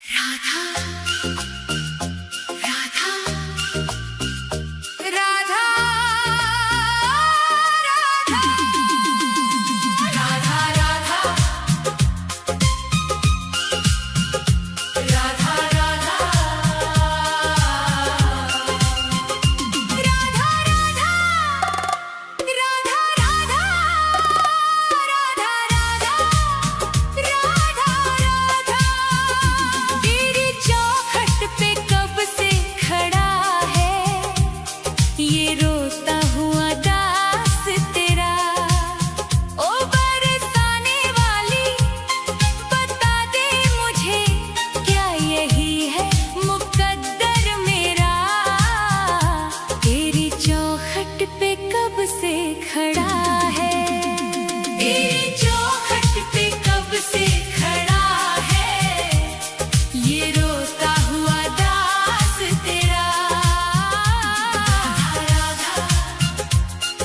राधा राधा राधा राधा राधा राधा राधा ये रोता हुआ दास तेरा, ओ बरसाने वाली बता दे मुझे, क्या यही है मुकद्दर मेरा? तेरी चौखट पे कब से खड़ा है, तेरी चौखट पे कब से खड़ा है, ये रोता हुआ दास तेरा।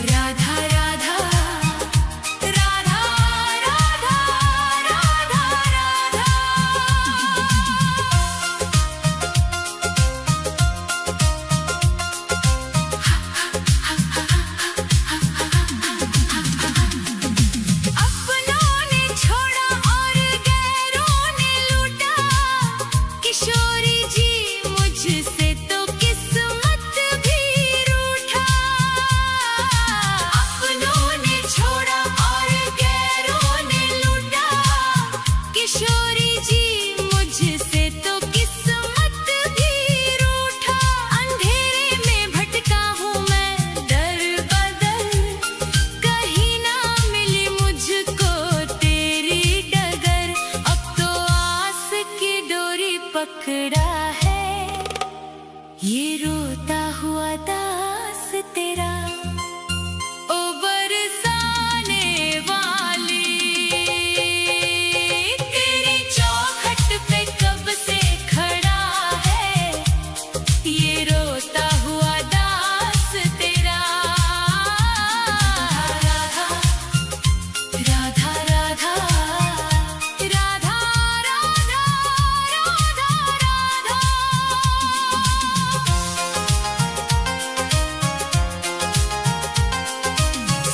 राधा राधा राधा राधा राधा राधा अपनों ने छोड़ा और गैरों ने लूटा, किशोरी जी मुझसे तो किस्मत भी रूठा। अपनों ने छोड़ा और गैरों ने लूटा, किशोरी जी मुझसे तो किस्मत भी रूठा। अंधेरे में भटका हूँ मैं दर बदर, कहीं ना मिली मुझको तेरी डगर। अब तो आस की डोरी पकड़ा है, ये रोता हुआ दास तेरा, ओ बरसाने वाली। तेरी चौखट पे कब से खड़ा है, ये रोता हुआ दास तेरा। राधा राधा राधा राधा राधा राधा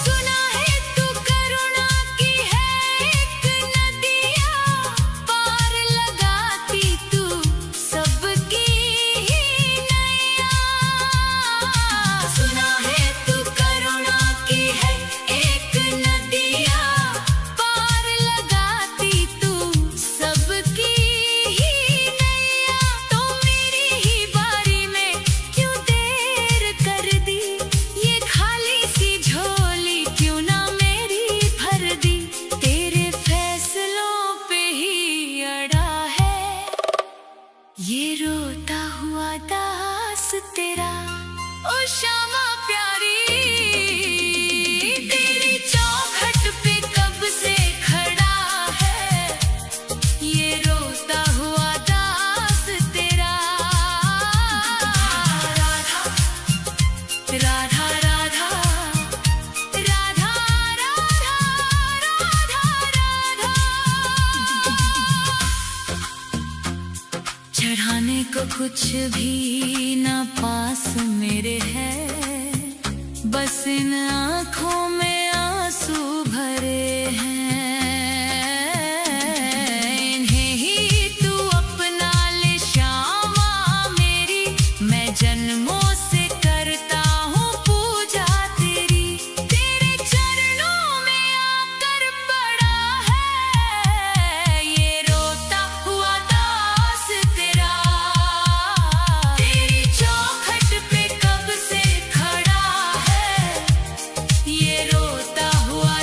सुना है तू करुणा की है एक नदिया, पार लगाती तू सबकी ही नैया। सुना है तू करुणा की है एक नदिया, पार लगाती तू सबकी ही नैया। तो मेरी ही बारी में क्यों देर कर दी, ये खाली सी झोली क्यों ना मेरी भर दी। तेरे फैसलों पे ही अड़ा है, ये रोता हुआ दास तेरा, ओ श्यामा प्यारी। तेरी चौखट पे कब से खड़ा है, ये रोता हुआ दास तेरा। राधा राधा राधा राधा राधा चढ़ाने को कुछ भी ना पास मेरे है, बस इन आँखों में आंसू भरे हैं। इन्हें ही तू अपना ले श्यामा मेरी, मैं जन्मों से करता हूँ पूजा तेरी। तेरे चरणों में आकर पड़ा है, ये रोता हुआ दास तेरा। तेरी चौखट पे कब से खड़ा है, ये रोता हुआ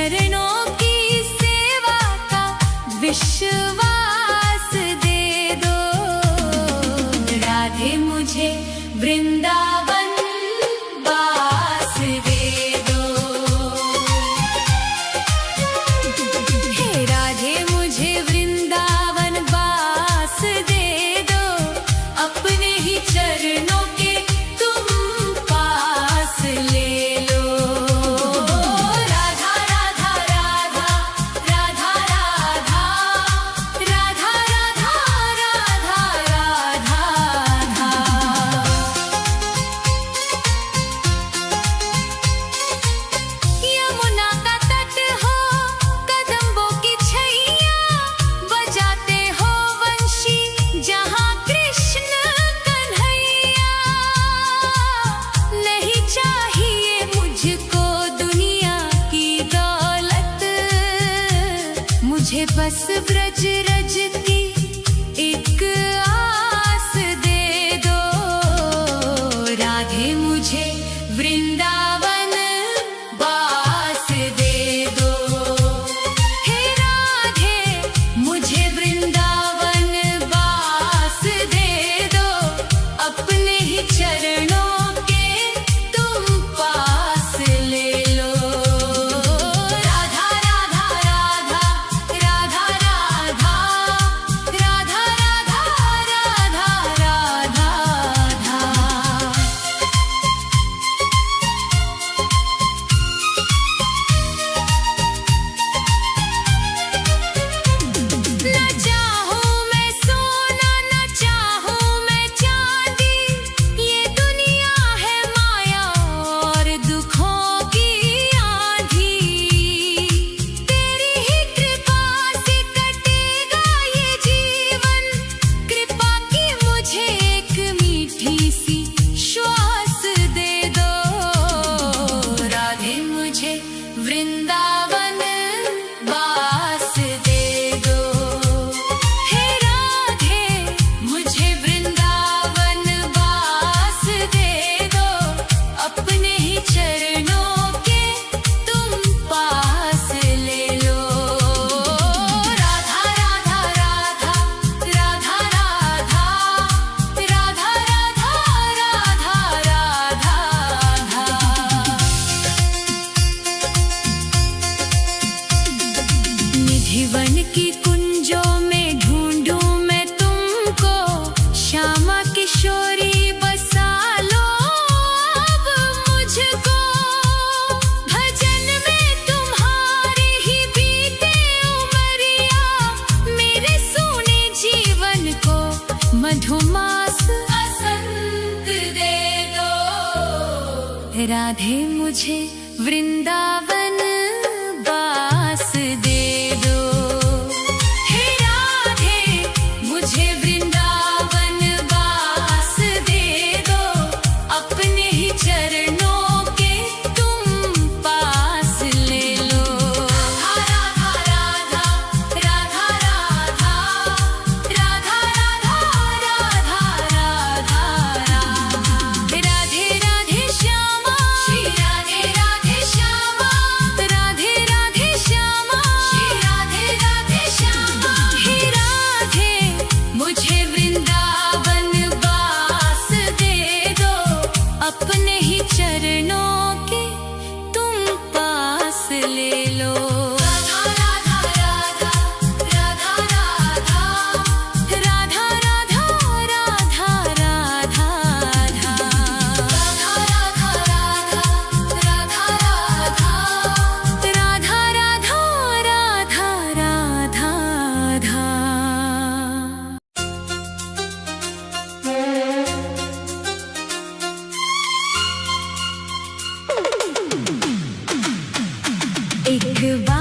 चरणों की सेवा का विश्वास दे दो। राधे मुझे वृंदावन वास दे दो। हे राधे मुझे वृंदावन वास दे दो। अपने ही चरणों के तुम पास ले लो। राधा राधा राधा राधा राधा राधा राधा राधा राधा राधा। यमुना का तट हो, कदम्बों की छैया, बजाते हो वंशी जहाँ कृष्ण कन्हैया। नहीं चाहिए मुझको दुनिया की दौलत, मुझे बस ब्रज रज की एक आस दे दो। राधे मुझे वृंदावन वास दे दो। हे राधे मुझे वृंदावन वास दे दो। अपने ही चरणों के तुम पास ले लो। राधा राधा राधा राधा राधा राधा राधा राधा राधा राधा। न चाहूं मैं सोना, न चाहूं मैं चांदी, ये दुनिया है माया और दुखों की आंधी। तेरी ही कृपा से कटेगा ये जीवन, कृपा की मुझे एक मीठी सी श्वास दे दो। राधे मुझे वृंदावन वास दे दो। हे राधे मुझे वृंदावन वास दे दो। अपने ही चरणों के तुम पास ले लो। राधा राधा राधा राधा राधा राधा राधा राधा राधा राधा। निधिवन की कुंजों में ढूंढूं मैं तुमको, श्यामा किशोरी बसा लो अब मुझको। भजन में तुम्हारे ही बीते उमरिया, मेरे सोने जीवन को मधुमास बसंत दे दो। राधे मुझे वृंदावन वास दे दो। हे राधे मुझे वृंदावन वास दे दो। अपने ही चरणों के तुम पास ले लो। राधा राधा राधा राधा राधा राधा राधा राधा राधा। राधे राधे श्यामा, श्री राधे राधे श्यामा, राधे राधे श्यामा, श्री राधे राधे श्यामा। हे राधे मुझे वृंदावन वास दे दो। अपने ही चरणों के तुम पास ले लो। राधा राधा राधा राधा राधा राधा राधा राधा राधा राधा। राधा राधा राधा राधा राधा राधा राधा राधा। एक बार